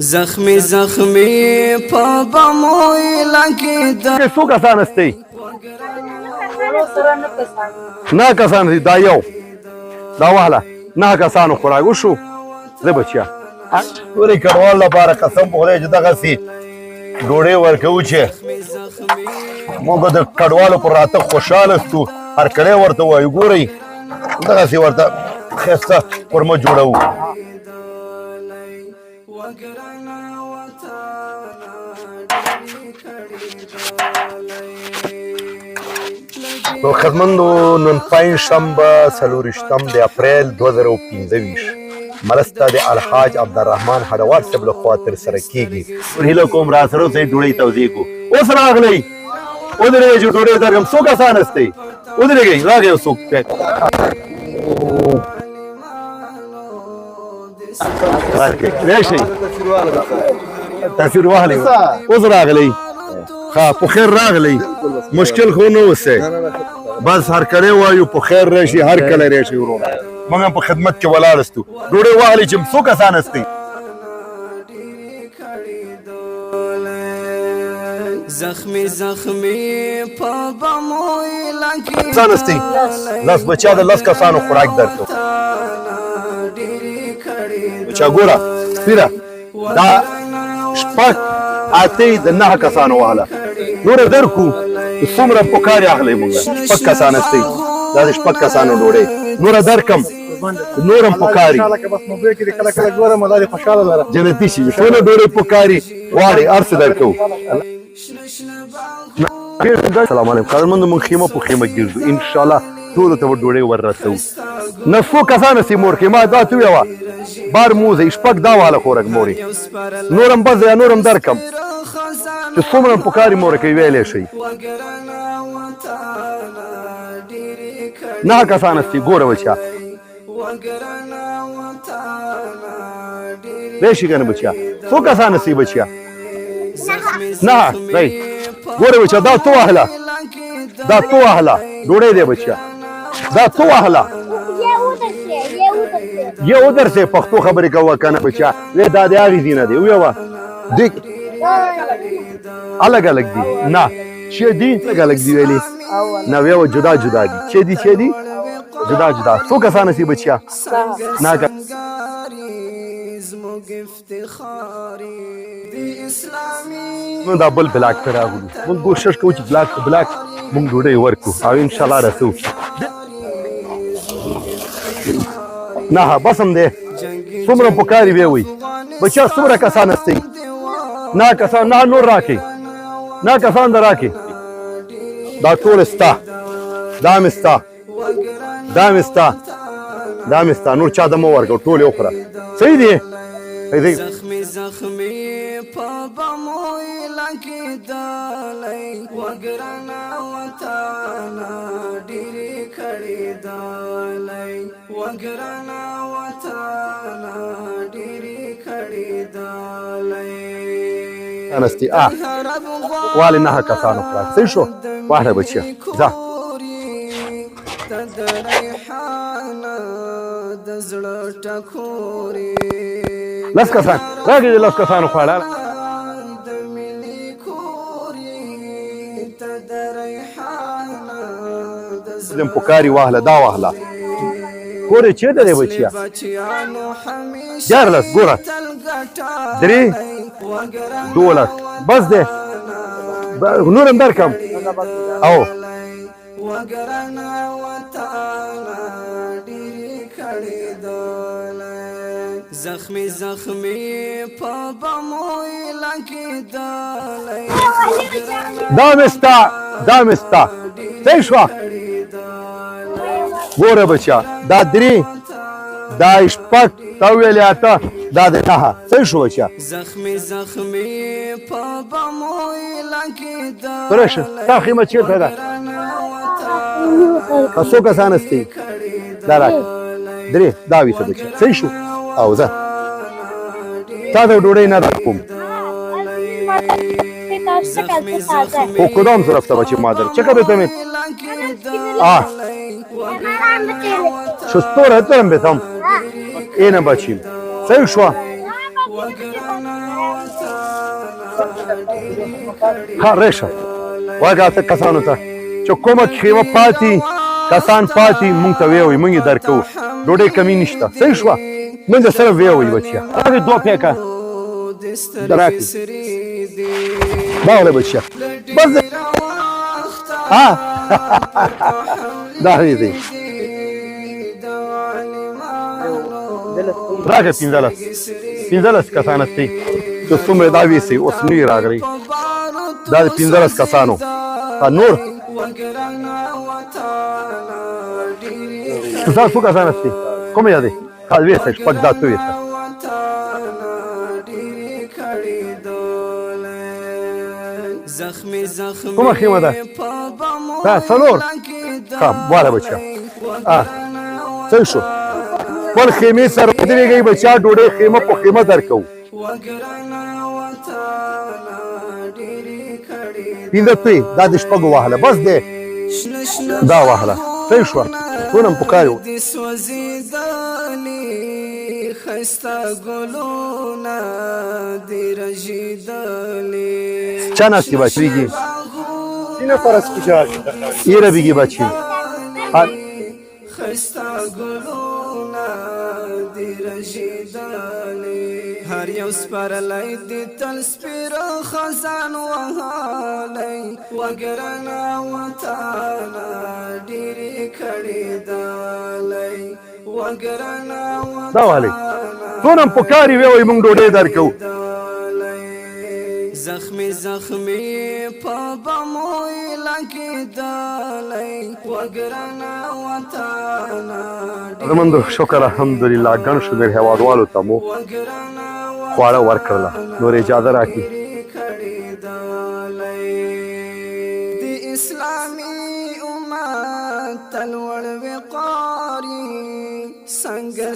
زخمی زخمی پا بموی لکی دا څو کسان استئ؟ نه کسان دي دا یو دا واهله نه کسانو خوراک وشو زه بچیا ټولې کډوال لپاره قسم په خدای چې دغسې ډوډۍ ورکوو چې موږ د کډوالو پر راتګ خوشحاله ستو هرکلی ورته وایو ګورئ دغسې ورته ښایسته قورمه جوړوو نو خدمتمندو نن پنجشنبه 24 د اپریل 2015 مرسته د الحاج عبدالرحمن هډوار صاحب لخوا ترسره کیږي هیله کوم راسره اوسئ ډوډۍ توضیح کو اوس راغلی ودرېږئ چې ډوډۍ درکړم څو کسان استئ ودرېږئ راغی یو څوک راشئ تصویر واخلئ اوس راغلی ښه په خیر راغلی مشکل خو نه اوسئ بس هر کله وایو په خیر راشي هر کله راشي ورونه موږ هم په خدمت کې ولاړ استو ډوډۍ واخلئ چې څو کسان استئ زخمی زخمی پا بموی لکی کسان استئ لس بچا د لس کسانو خوراک درکو بچا ګوره سپیره دا شپږ اتې د 9 کسانو واله نور درکو څومره پکار اخلي موږ شپږ کسان استئ دا د شپږ کسانو ډوډۍ نور درکم نورم پکاري بس موبایل کې کله کله ګورم دا خوشاله لره جنتی شي ټول ډوډۍ پکاري واړي ارڅ درکو السلام علیکم کارمند موږ خیمه په خیمه ګرځو ان شاء الله ټول ته ډوډۍ ورسو نفو کسان سي مور کې ما دا تو یوا بار موزه شپږ دا واله خورک موري نورم بز یا نورم درکم چې څومره پکاري مور کې ویلې شي نه کسان سي ګوره وچا راشي کنه بچیا څو کسان سي بچیا نه راي ګوره بچا دا تو اهلا دا تو اهلا ډوډۍ دی بچیا دا تو اهلا یہ ادھر سے پختو خبرې کوه کنه بچیا وې دا د هغې ځینه دی ویوه دی الګ الګ دي نه چې دي الګ الګ دي ویلې نه ویوه جدا جدا دي چې دي جدا جدا څو کسان سي بچیا نه نو دا بل بلاک ته راغلو موږ کوشش کوو چې بلاک په بلاک موږ ډوډۍ ورکو او انشاءالله رسو نه بس هم دی څومره پکاري بیا وي بچیا څومره کسان استئ نه کسان نه نور راکئ نه کسان در راکئ دا ټول ستا دا مې ستا دا مې ستا دا مې ستا نور چا ته مه ورکوه ټول یې وخوره صحیح دی زخمی زخمی پا بموی لکی دالی وگرنا وطانا دیری کڑی دالی وگرنا وطانا دیری کڑی دالی انستی والی نه کسانو خوراک صحیح شو واحده بچیا ځه لس کسان راګي لس کسانو خواړه زم پکاري واهله دا واهله ګوره چېرته دی بچیا دیارلس ګوره درې دولس بس دی نورم درکم او زخمی زخمی پا بموی لکی دالی دا مستا صحیح شو ګوره بچیا دا درې دا شپږ تا ویلې اته دا د 9 صحیح شو بچیا زخمی زخمی پا بموی لکی دالی راشه تا خیمه چیرته ده څو کسان استئ دا راکړه درې دا ویسه بچیا صحیح شو او زه تا ته ډوډۍ نه درکوم خو کدام طرف ته بچی مادر چه که بتمید شستور هتم بتم اینه بچیم صحیح شو ها ریشه واګه ته کسانو ته چې کومه خیمه پاتې کسان پاتې مونږ ته ویوي مونږ یې درکوو ډوډۍ کمی نشته صحیح شوه مونږ د سره ویوي بچیا هغې دوه پیکه دراکړي دا ولې بچیا بس دا دی راکړه پنځلس کسان استئ چې څومره دا ویسي اوس نوي راغلي دا د 15 کسانو نور تاسو څو کسان استئ کوم یادې خال ویسه شپږ دا تو ویسه کومه خیمه ده دا څلور ښه واله بچیا صحیح شو خپل خیمې سره ودرېږئ بچیا ډوډۍ خیمه په خیمه درکوو پنځه توی دا د شپږو واهله بس دی دا واهله صحیح شوه ټول هم پکار یو چا ناستی بچی بگی اینه فرس کجا ایره بگی بچی هر یو سپرلی دی تل سپیر خزان وهالی وگرنا وطانا ډیری کړي دالی وگرنا دا والی ټول هم پکار یې ویوئ موږ ډوډۍ درکوو زخمی زخمی پا بموی لکی دالی وگرنا وطانا زموږ شکر الحمدلله ګڼ شمېر هېوادوالو ته مو خواړه ورکړله نور اجازه راکړي د اسلامي امت تلوړ وقاري څنګه